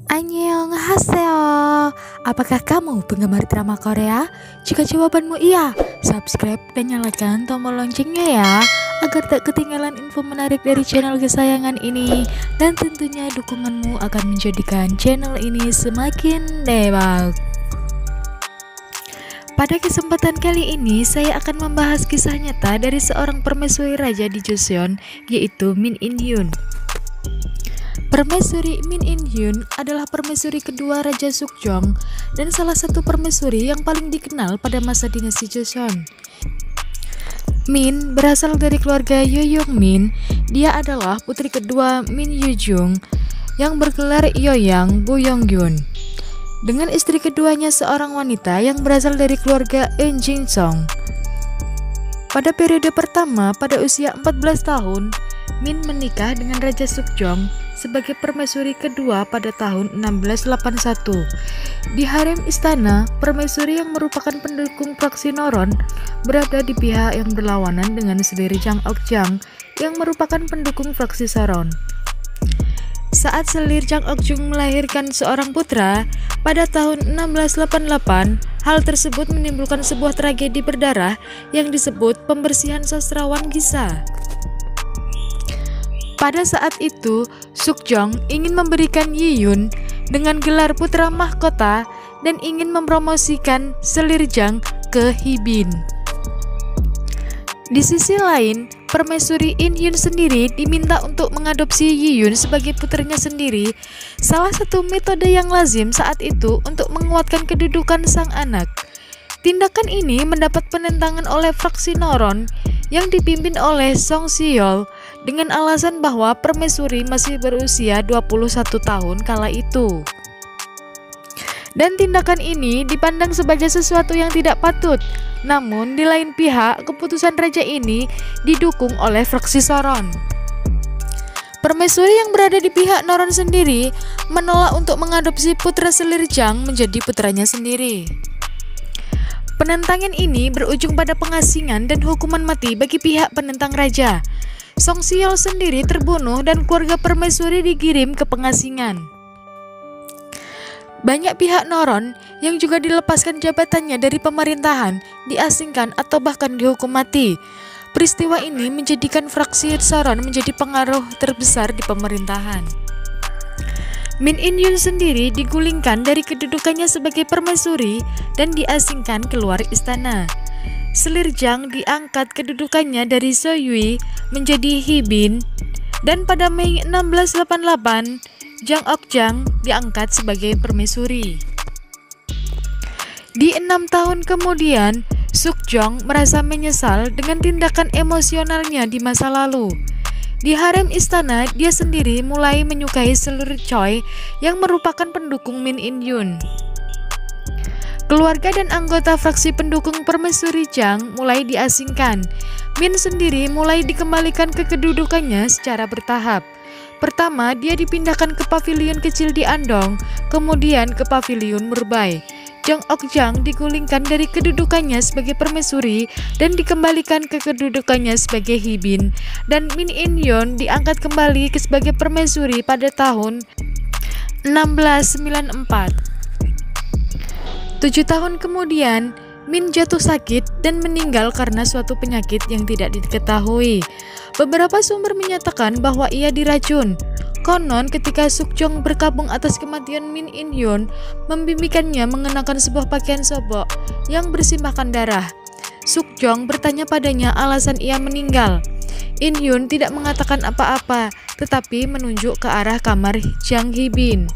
Annyeonghaseyo. Apakah kamu penggemar drama Korea? Jika jawabanmu iya, subscribe dan nyalakan tombol loncengnya ya, agar tak ketinggalan info menarik dari channel kesayangan ini. Dan tentunya dukunganmu akan menjadikan channel ini semakin debak. Pada kesempatan kali ini, saya akan membahas kisah nyata dari seorang permaisuri raja di Joseon, yaitu Min In-hyun. Permaisuri Min In-hyun adalah permaisuri kedua Raja Sukjong dan salah satu permaisuri yang paling dikenal pada masa dinasti Joseon. Min berasal dari keluarga Yoyong Min. Dia adalah putri kedua Min Yujung yang bergelar Yoyang Boyonggyun. Dengan istri keduanya seorang wanita yang berasal dari keluarga Eun Jinsong. Pada periode pertama, pada usia 14 tahun, Min menikah dengan Raja Sukjong sebagai permaisuri kedua pada tahun 1681. Di harem istana, permaisuri yang merupakan pendukung praksi Noron berada di pihak yang berlawanan dengan sendiri Jang Ok-jang yang merupakan pendukung fraksi Saron. Saat selir Jang Ok-jung melahirkan seorang putra pada tahun 1688, hal tersebut menimbulkan sebuah tragedi berdarah yang disebut pembersihan sastrawan Gisa. Pada saat itu, Sukjong ingin memberikan Yiyun dengan gelar putra mahkota dan ingin mempromosikan selir Jang ke Hibin. Di sisi lain, permaisuri In-hyun sendiri diminta untuk mengadopsi Yiyun sebagai putranya sendiri, salah satu metode yang lazim saat itu untuk menguatkan kedudukan sang anak. Tindakan ini mendapat penentangan oleh fraksi Noron yang dipimpin oleh Song Siyol dengan alasan bahwa permaisuri masih berusia 21 tahun kala itu. Dan tindakan ini dipandang sebagai sesuatu yang tidak patut. Namun di lain pihak, keputusan raja ini didukung oleh fraksi Saron. Permaisuri yang berada di pihak Noron sendiri menolak untuk mengadopsi putra selir Jang menjadi putranya sendiri. Penentangan ini berujung pada pengasingan dan hukuman mati bagi pihak penentang raja. Song Siyol sendiri terbunuh dan keluarga permaisuri dikirim ke pengasingan. Banyak pihak Noron yang juga dilepaskan jabatannya dari pemerintahan, diasingkan atau bahkan dihukum mati. Peristiwa ini menjadikan fraksi Saron menjadi pengaruh terbesar di pemerintahan. Min In-hyun sendiri digulingkan dari kedudukannya sebagai permaisuri dan diasingkan keluar istana. Selir Jang diangkat kedudukannya dari Soyui menjadi Hibin, dan pada Mei 1688, Jang Ok-jang diangkat sebagai permaisuri. Di 6 tahun kemudian, Sukjong merasa menyesal dengan tindakan emosionalnya di masa lalu. Di harem istana, dia sendiri mulai menyukai selir Choi yang merupakan pendukung Min In-hyun. Keluarga dan anggota fraksi pendukung permaisuri Jang mulai diasingkan. Min sendiri mulai dikembalikan ke kedudukannya secara bertahap. Pertama, dia dipindahkan ke pavilion kecil di Andong, kemudian ke pavilion Murbai. Jang Ok-jang digulingkan dari kedudukannya sebagai permaisuri dan dikembalikan ke kedudukannya sebagai Hibin, dan Min In-hyun diangkat kembali sebagai permaisuri pada tahun 1694. 7 tahun kemudian, Min jatuh sakit dan meninggal karena suatu penyakit yang tidak diketahui. Beberapa sumber menyatakan bahwa ia diracun. Konon ketika Sukjong berkabung atas kematian Min In-hyun, membimbingkannya mengenakan sebuah pakaian sobok yang bersimbahkan darah. Sukjong bertanya padanya alasan ia meninggal. In-hyun tidak mengatakan apa-apa, tetapi menunjuk ke arah kamar Jang Hibin.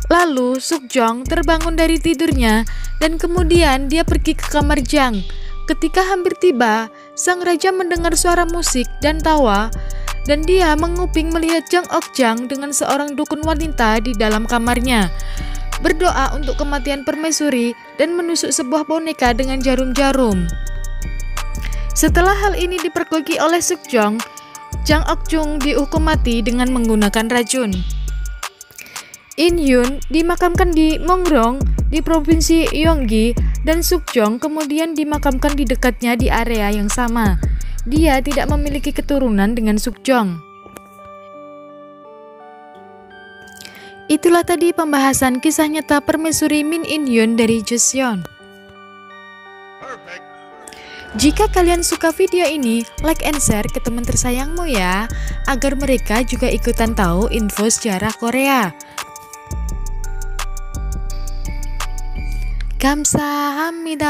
Lalu Sukjong terbangun dari tidurnya dan kemudian dia pergi ke kamar Jang. Ketika hampir tiba, sang raja mendengar suara musik dan tawa, dan dia menguping melihat Jang Ok-jang dengan seorang dukun wanita di dalam kamarnya, berdoa untuk kematian permaisuri dan menusuk sebuah boneka dengan jarum-jarum. Setelah hal ini dipergoki oleh Sukjong, Jang Ok-jung dihukum mati dengan menggunakan racun. In-hyun dimakamkan di Mongrong di provinsi Gyeonggi dan Sukjong kemudian dimakamkan di dekatnya di area yang sama. Dia tidak memiliki keturunan dengan Sukjong. Itulah tadi pembahasan kisah nyata permaisuri Min In Yoon dari Joseon. Jika kalian suka video ini, like and share ke teman tersayangmu ya, agar mereka juga ikutan tahu info sejarah Korea. 감사합니다.